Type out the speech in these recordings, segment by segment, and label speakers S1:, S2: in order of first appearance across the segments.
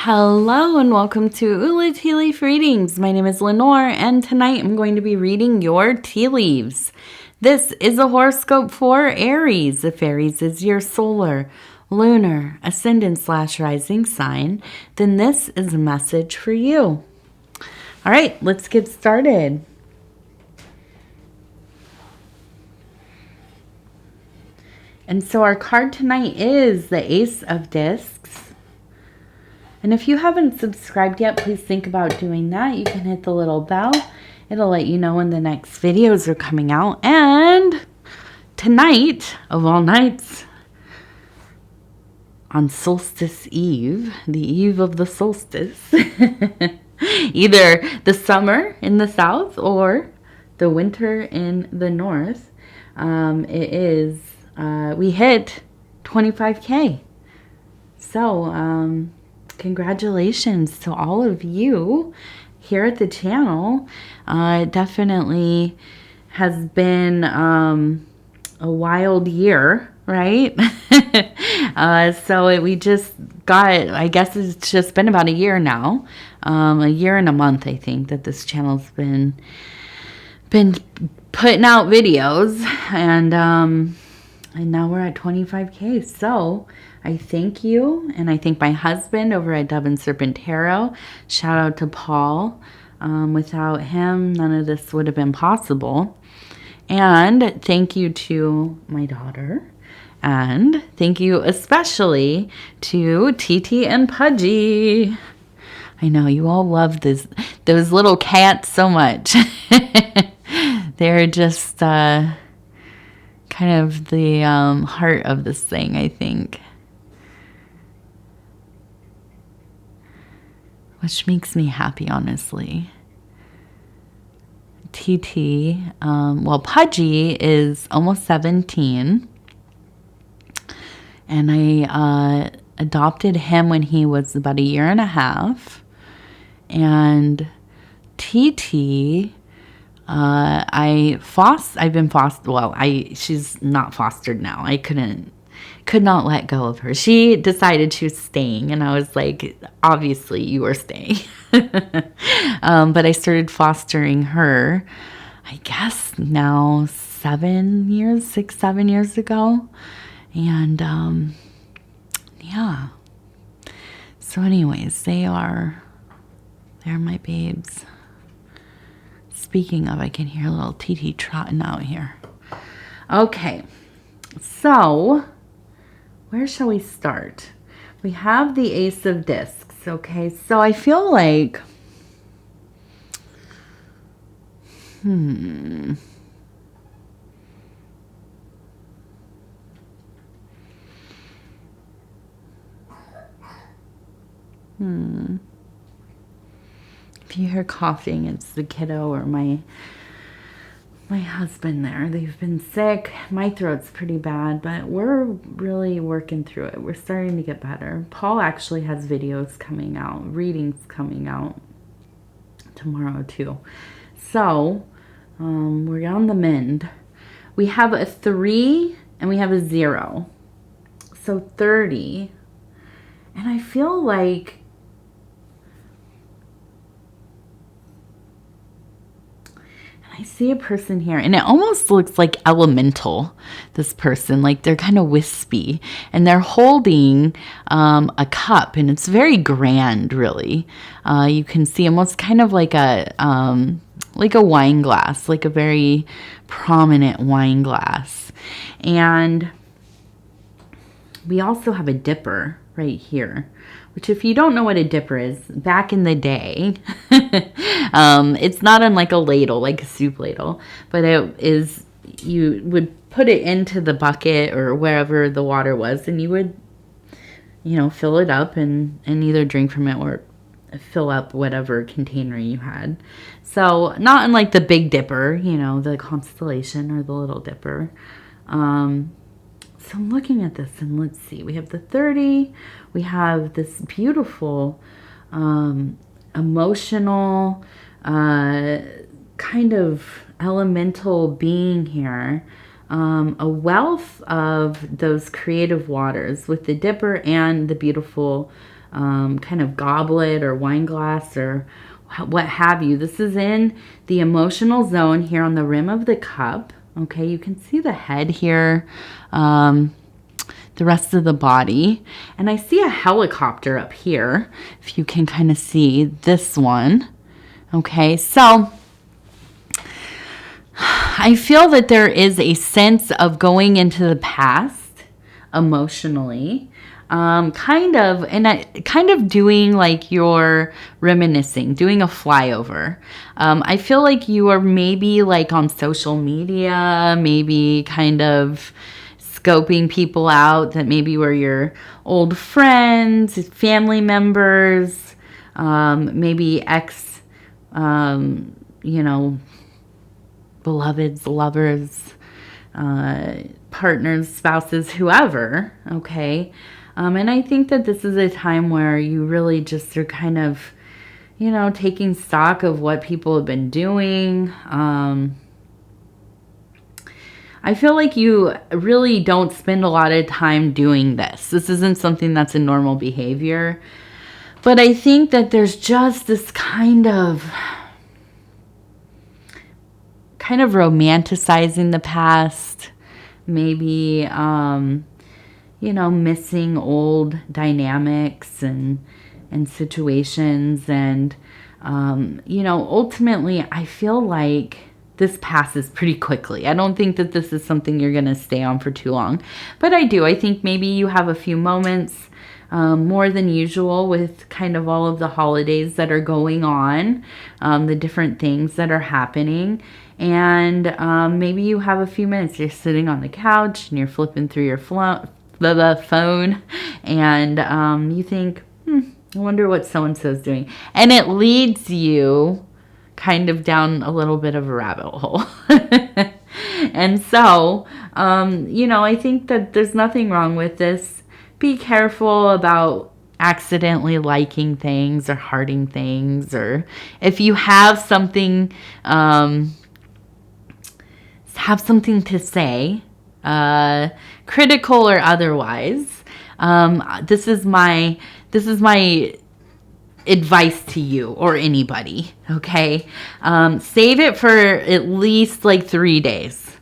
S1: Hello and welcome to Ula Tea Leaf Readings. My name is Lenor and tonight I'm going to be reading your tea leaves. This is a horoscope for Aries. If Aries is your solar, lunar, ascendant/rising sign, then this is a message for you. All right, let's get started. And so our card tonight is the Ace of Discs. And if you haven't subscribed yet, please think about doing that. You can hit the little bell. It'll let you know when the next videos are coming out. And tonight, of all nights, on Solstice Eve, the eve of the solstice, either the summer in the south or the winter in the north, we hit 25K. So, congratulations to all of you here at the channel. It definitely has been a wild year, right? We just got, I guess it's just been about a year now. A year and a month, I think, that this channel's been putting out videos, and now we're at 25K. So I thank you, and I thank my husband over at Dove and Serpent Tarot. Shout out to Paul. Without him, none of this would have been possible. And thank you to my daughter. And thank you especially to TT and Pudgy. I know you all love those little cats so much. They're just kind of the heart of this thing, I think. Which makes me happy, honestly. TT, Pudgy is almost 17. And I adopted him when he was about a year and a half. And TT, I've been fostered. She's not fostered now. I could not let go of her. She decided she was staying, and I was like, obviously you are staying. But I started fostering her, I guess now 7 years ago. And yeah. So anyways, they're my babes. Speaking of, I can hear a little TT trotting out here. Okay, so where shall we start? We have the Ace of Discs, okay? So I feel like, If you hear coughing, it's the kiddo or my husband there. They've been sick. My throat's pretty bad, but we're really working through it. We're starting to get better. Paul actually has videos coming out, readings coming out tomorrow too. So we're on the mend. We have a 3 and we have a 0. So 30. And I feel like I see a person here, and it almost looks like elemental, this person. Like they're kind of wispy, and they're holding a cup, and it's very grand, really. You can see almost kind of like a wine glass, like a very prominent wine glass. And we also have a dipper right here, which, if you don't know what a dipper is, back in the day, it's not unlike a ladle, like a soup ladle, but you would put it into the bucket or wherever the water was, and you would, fill it up and either drink from it or fill up whatever container you had. So not unlike the Big Dipper, the Constellation, or the Little Dipper. So I'm looking at this, and let's see. We have the 30. We have this beautiful, emotional, kind of elemental being here. A wealth of those creative waters with the dipper and the beautiful kind of goblet or wine glass or what have you. This is in the emotional zone here on the rim of the cup. Okay, you can see the head here, the rest of the body. And I see a helicopter up here, if you can kind of see this one. Okay, so I feel that there is a sense of going into the past emotionally. Kind of doing like your reminiscing, doing a flyover. I feel like you are maybe like on social media, maybe kind of scoping people out that maybe were your old friends, family members, maybe ex, beloveds, lovers, partners, spouses, whoever, okay? And I think that this is a time where you really just are kind of, taking stock of what people have been doing. I feel like you really don't spend a lot of time doing this. This isn't something that's a normal behavior. But I think that there's just this kind of romanticizing the past, maybe, missing old dynamics and situations. And, ultimately, I feel like this passes pretty quickly. I don't think that this is something you're going to stay on for too long. But I think maybe you have a few moments more than usual with kind of all of the holidays that are going on, the different things that are happening. And maybe you have a few minutes. You're sitting on the couch and you're flipping through your phone and you think, I wonder what so-and-so is doing. And it leads you kind of down a little bit of a rabbit hole. And so, I think that there's nothing wrong with this. Be careful about accidentally liking things or hearting things, or if you have something to say, critical or otherwise. This is my advice to you or anybody. Okay, save it for at least like 3 days.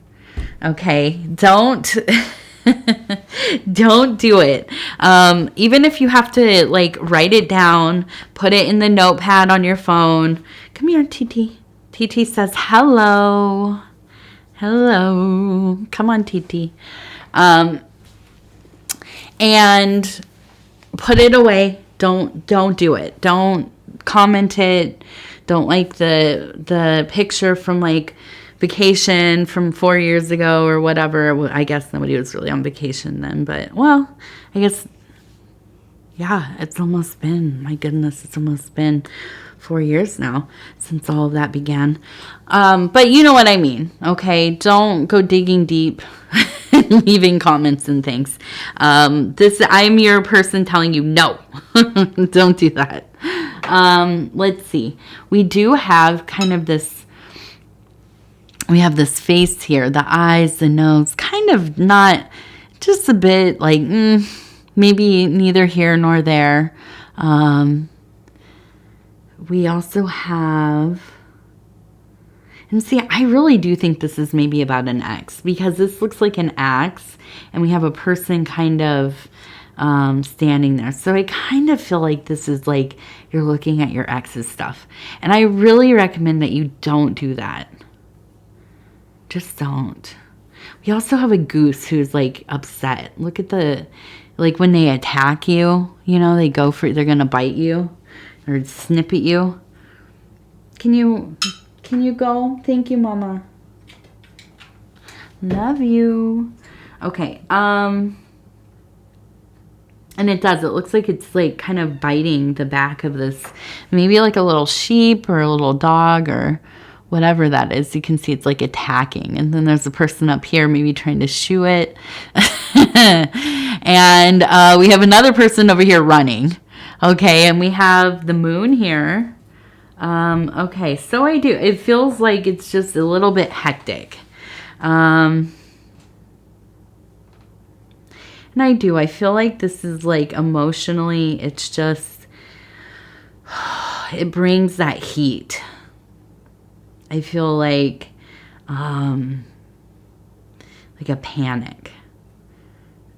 S1: Okay, don't don't do it. Even if you have to like write it down, put it in the notepad on your phone. Come here, TT. TT says hello. Hello. Come on, TT. And put it away. Don't do it. Don't comment it. Don't like the picture from like vacation from 4 years ago or whatever. I guess nobody was really on vacation then, but well, I guess, yeah, it's almost been, my goodness, it's almost been 4 years now since all of that began. But you know what I mean, okay? Don't go digging deep and leaving comments and things. I'm your person telling you no, don't do that. Let's see. We do have kind of this, we have this face here, the eyes, the nose, kind of not, just a bit like, maybe neither here nor there. We also have, and see, I really do think this is maybe about an ex, because this looks like an axe, and we have a person kind of standing there. So I kind of feel like this is like you're looking at your ex's stuff. And I really recommend that you don't do that. Just don't. We also have a goose who's like upset. Look at like when they attack you, they're going to bite you or snip at you. Can you go? Thank you, Mama. Love you. Okay. And it does. It looks like it's like kind of biting the back of this, maybe like a little sheep or a little dog or whatever that is. You can see it's like attacking. And then there's a person up here maybe trying to shoo it. And we have another person over here running. Okay, and we have the moon here. Okay, so it feels like it's just a little bit hectic. And And I do. I feel like this is like emotionally, it's just, it brings that heat. I feel like a panic.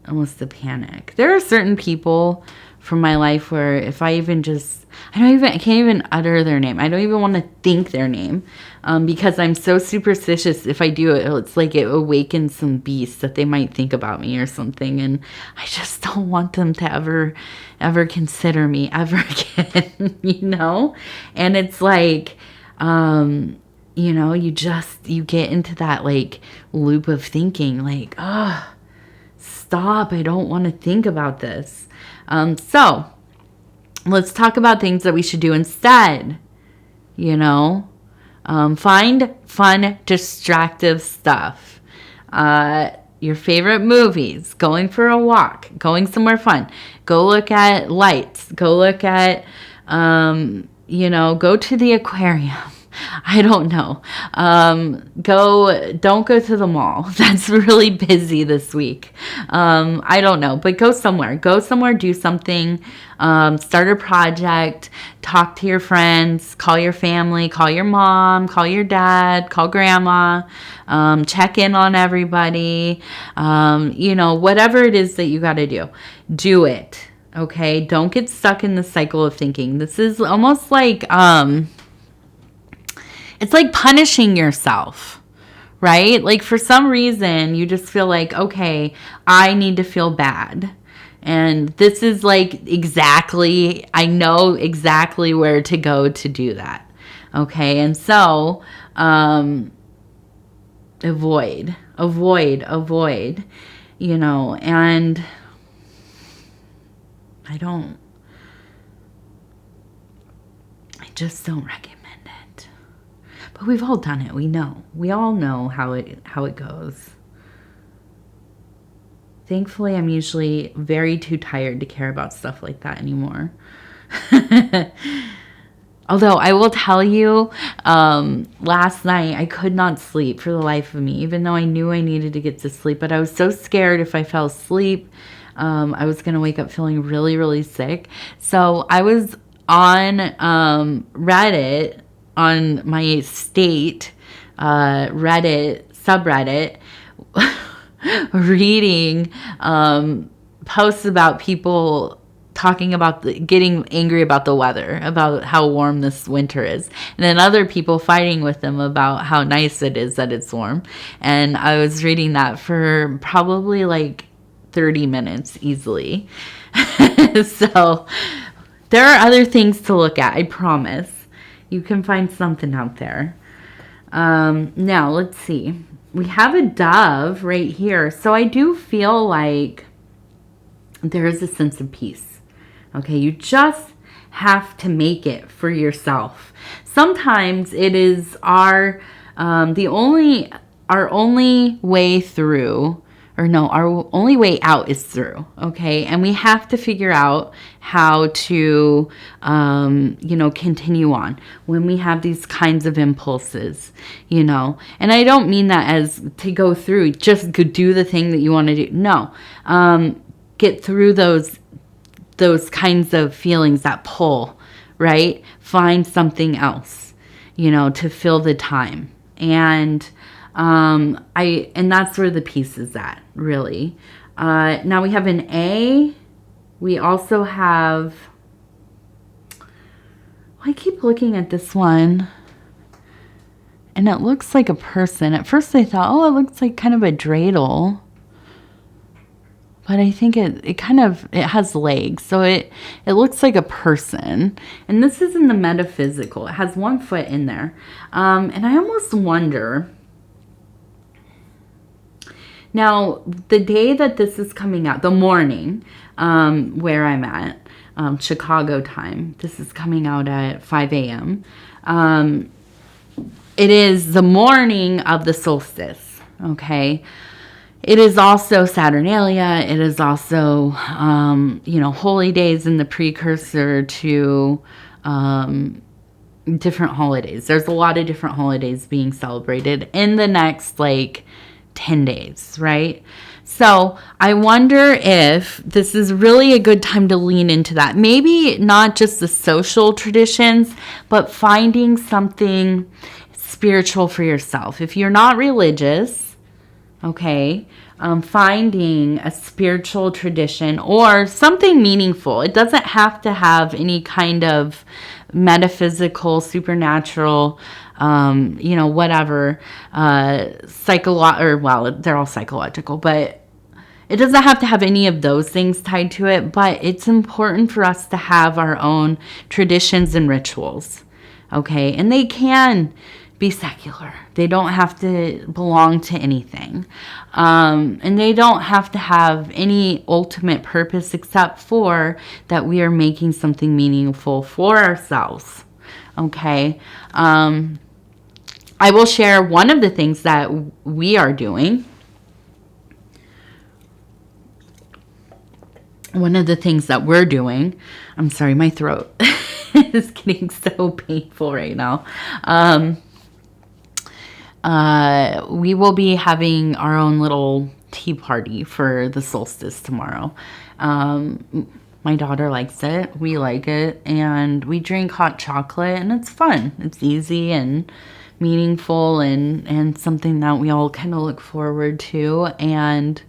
S1: Almost a panic. There are certain people from my life where if I even just, I can't even utter their name. I don't even want to think their name because I'm so superstitious. If I do it, it's like it awakens some beast that they might think about me or something. And I just don't want them to ever consider me ever again, you know? And it's like, you know, you get into that like loop of thinking like, oh, stop. I don't want to think about this. So let's talk about things that we should do instead. You know, find fun, distractive stuff. Your favorite movies, going for a walk, going somewhere fun. Go look at lights. Go look at, you know, go to the aquarium. I don't know. Don't go to the mall. That's really busy this week. I don't know, but go somewhere, do something, start a project, talk to your friends, call your family, call your mom, call your dad, call grandma, check in on everybody. You know, whatever it is that you got to do it. Okay. Don't get stuck in the cycle of thinking. This is almost like, it's like punishing yourself, right? Like for some reason, you just feel like, okay, I need to feel bad. And this is like I know exactly where to go to do that. Okay. And so, avoid, you know, and I just don't recommend. But we've all done it. We all know how it goes. Thankfully, I'm usually very too tired to care about stuff like that anymore. Although I will tell you, last night I could not sleep for the life of me, even though I knew I needed to get to sleep. But I was so scared if I fell asleep, I was going to wake up feeling really, really sick. So I was on Reddit, on my state Reddit subreddit, reading posts about people talking about getting angry about the weather, about how warm this winter is, and then other people fighting with them about how nice it is that it's warm. And I was reading that for probably like 30 minutes easily. So there are other things to look at, I promise. You can find something out there. Now, let's see. We have a dove right here. So I do feel like there is a sense of peace. Okay, you just have to make it for yourself. Sometimes it is our only way through. Or no, our only way out is through, okay? And we have to figure out how to, you know, continue on when we have these kinds of impulses, you know? And I don't mean that as to go through, just do the thing that you want to do. No, get through those kinds of feelings, that pull, right? Find something else, you know, to fill the time. And and that's where the peace is at, really. Now we have an A. We also have, I keep looking at this one and it looks like a person. At first I thought, oh, it looks like kind of a dreidel, but I think it has legs. So it looks like a person. And this is in the metaphysical. It has 1 foot in there. And I almost wonder, now, the day that this is coming out, the morning where I'm at, Chicago time, this is coming out at 5 a.m. It is the morning of the solstice, okay? It is also Saturnalia. It is also, you know, holy days and the precursor to different holidays. There's a lot of different holidays being celebrated in the next, like, 10 days, right? So I wonder if this is really a good time to lean into that. Maybe not just the social traditions, but finding something spiritual for yourself. If you're not religious, okay, finding a spiritual tradition or something meaningful. It doesn't have to have any kind of metaphysical, supernatural, whatever, well, they're all psychological, but it doesn't have to have any of those things tied to it. But it's important for us to have our own traditions and rituals, okay? And they can be secular. They don't have to belong to anything. And they don't have to have any ultimate purpose except for that we are making something meaningful for ourselves. Okay. I will share one of the things that we are doing. One of the things that we're doing. I'm sorry, my throat is getting so painful right now. We will be having our own little tea party for the solstice tomorrow. My daughter likes it. We like it. And we drink hot chocolate, and it's fun. It's easy and meaningful and something that we all kind of look forward to. And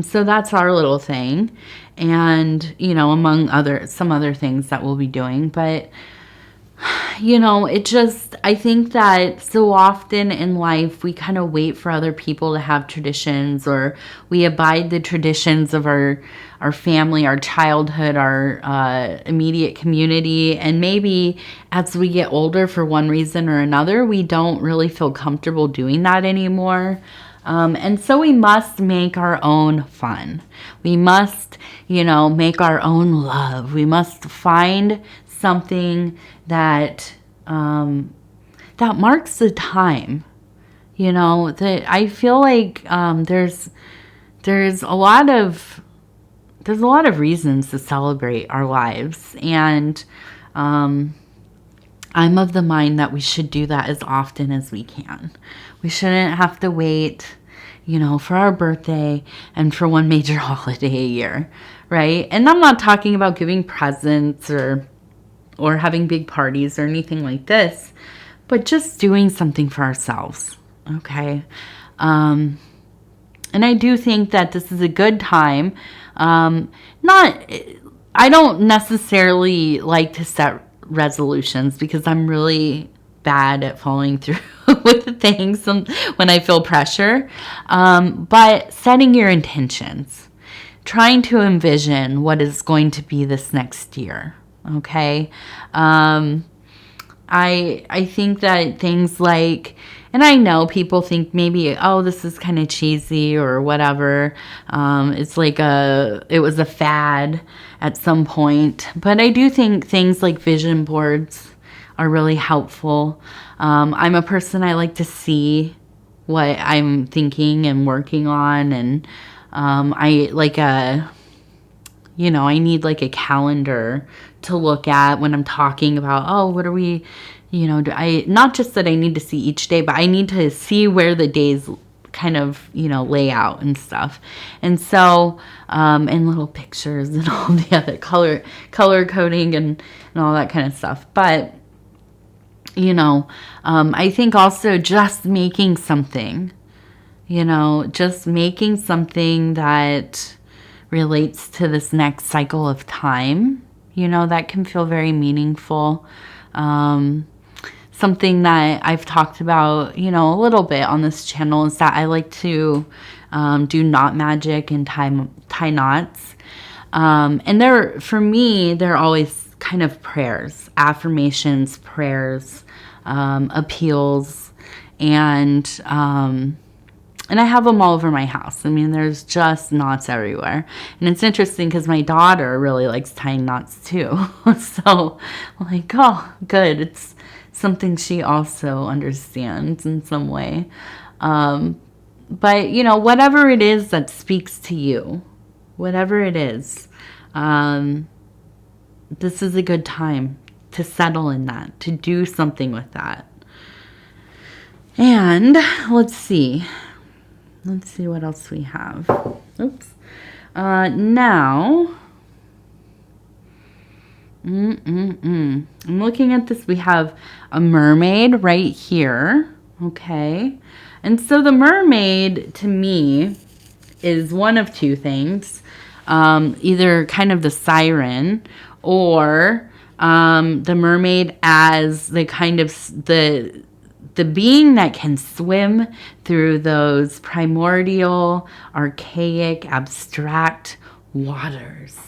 S1: so that's our little thing. And, among some other things that we'll be doing. But I think that so often in life, we kind of wait for other people to have traditions, or we abide the traditions of our family, our childhood, our immediate community. And maybe as we get older, for one reason or another, we don't really feel comfortable doing that anymore. And so we must make our own fun. We must, make our own love. We must find something that marks the time. That I feel like there's a lot of reasons to celebrate our lives, and I'm of the mind that we should do that as often as we can. We shouldn't have to wait, for our birthday and for one major holiday a year, right? And I'm not talking about giving presents or having big parties or anything like this, but just doing something for ourselves, okay? And I do think that this is a good time. I don't necessarily like to set resolutions because I'm really bad at following through with things when I feel pressure. But setting your intentions, trying to envision what is going to be this next year. Okay. I think that things like, and I know people think maybe, oh, this is kind of cheesy or whatever. It's like it was a fad at some point, but I do think things like vision boards are really helpful. I'm a person, I like to see what I'm thinking and working on. And, I need like a calendar to look at when I'm talking about, oh, what are we, not just that I need to see each day, but I need to see where the days kind of, lay out and stuff. And so, and little pictures and all the other color coding and all that kind of stuff. But, I think also just making something, just making something that relates to this next cycle of time, that can feel very meaningful. Something that I've talked about, a little bit on this channel is that I like to do knot magic and tie knots. And for me, they're always kind of prayers, affirmations, prayers, appeals, and I have them all over my house. I mean, there's just knots everywhere. And it's interesting because my daughter really likes tying knots too. So I'm like, oh, good. It's something she also understands in some way. But, whatever it is that speaks to you, whatever it is, this is a good time to settle in that, to do something with that. And let's see. Let's see what else we have. Oops. Now, I'm looking at this. We have a mermaid right here. Okay. And so the mermaid, to me, is one of two things. Either kind of the siren, or the mermaid as the kind of the being that can swim through those primordial, archaic, abstract waters.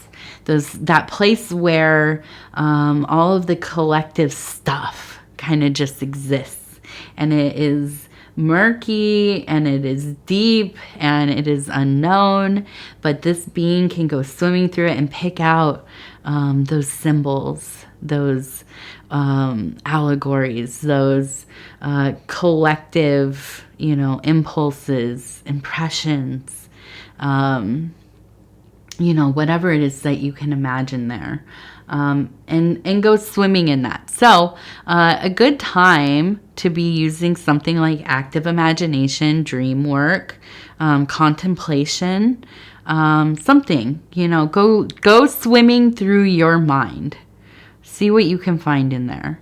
S1: That place where all of the collective stuff kind of just exists. And it is murky, and it is deep, and it is unknown. But this being can go swimming through it and pick out those symbols, those allegories, those collective, impulses, impressions, whatever it is that you can imagine there, and go swimming in that. So a good time to be using something like active imagination, dream work, contemplation, something, go swimming through your mind. See what you can find in there.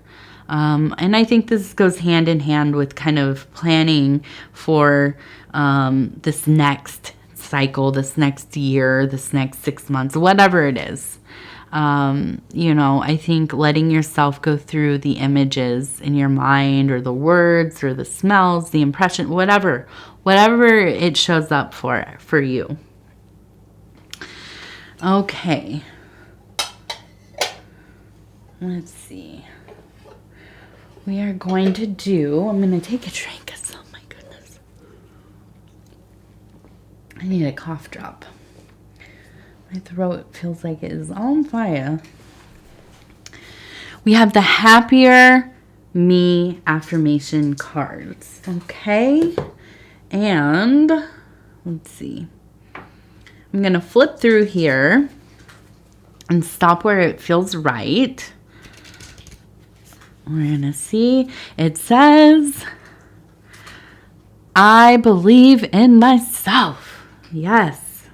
S1: And I think this goes hand in hand with kind of planning for this next cycle, this next year, this next 6 months, whatever it is. I think letting yourself go through the images in your mind, or the words, or the smells, the impression, whatever it shows up for you. Okay. Let's see. We are going to I'm going to take a drink. Oh my goodness. I need a cough drop. My throat feels like it is on fire. We have the Happier Me affirmation cards. Okay. And let's see. I'm going to flip through here and stop where it feels right. We're going to see. It says, I believe in myself. Yes.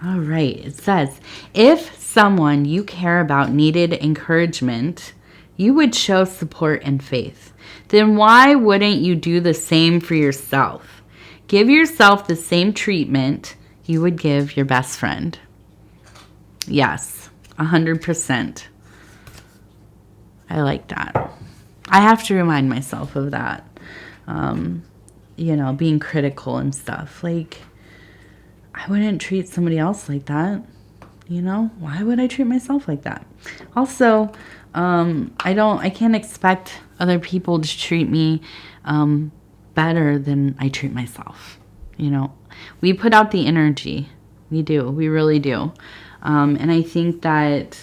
S1: All right. It says, if someone you care about needed encouragement, you would show support and faith. Then why wouldn't you do the same for yourself? Give yourself the same treatment you would give your best friend. Yes, 100%. I like that. I have to remind myself of that. Being critical and stuff. Like, I wouldn't treat somebody else like that. Why would I treat myself like that? Also, I can't expect other people to treat me better than I treat myself. We put out the energy. We do. We really do. And I think that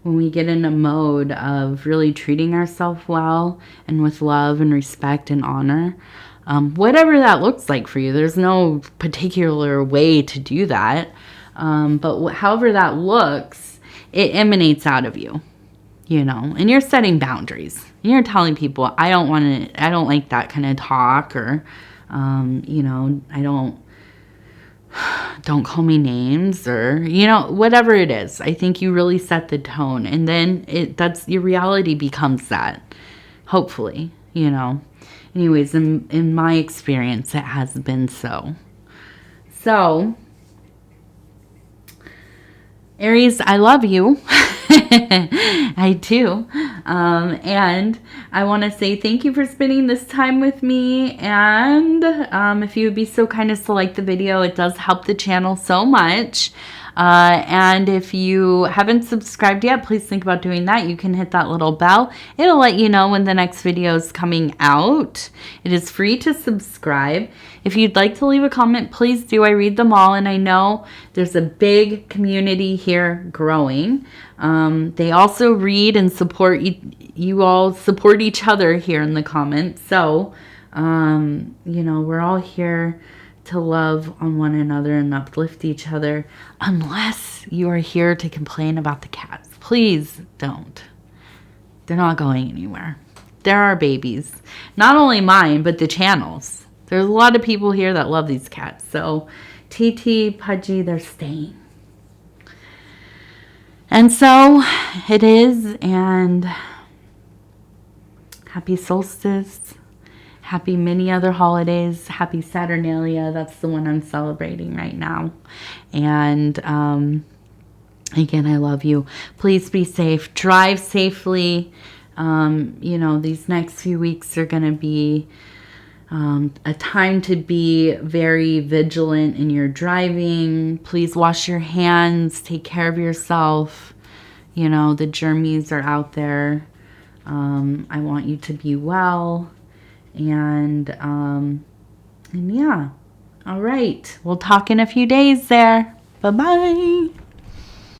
S1: when we get in a mode of really treating ourselves well and with love and respect and honor, whatever that looks like for you, there's no particular way to do that. But however that looks, it emanates out of you, and you're setting boundaries. You're telling people, I don't like that kind of talk, or, don't call me names, or, whatever it is. I think you really set the tone, and then your reality becomes that, hopefully, anyways, in my experience, it has been so. Aries, I love you. I do. And I want to say thank you for spending this time with me. And if you would be so kind as to like the video, it does help the channel so much. And if you haven't subscribed yet, please think about doing that. You can hit that little bell. It'll let you know when the next video is coming out. It is free to subscribe. If you'd like to leave a comment, please do. I read them all, and I know there's a big community here growing. They also read and support you all support each other here in the comments. So, we're all here to love on one another and uplift each other, unless you are here to complain about the cats. Please don't. They're not going anywhere. They're our babies. Not only mine, but the channel's. There's a lot of people here that love these cats. So TT, Pudgy, they're staying. And so it is. And happy solstice. Happy many other holidays. Happy Saturnalia. That's the one I'm celebrating right now. And again, I love you. Please be safe. Drive safely. You know, these next few weeks are going to be a time to be very vigilant in your driving. Please wash your hands. Take care of yourself. You know, the germies are out there. I want you to be well. And yeah. All right. We'll talk in a few days there. Bye-bye.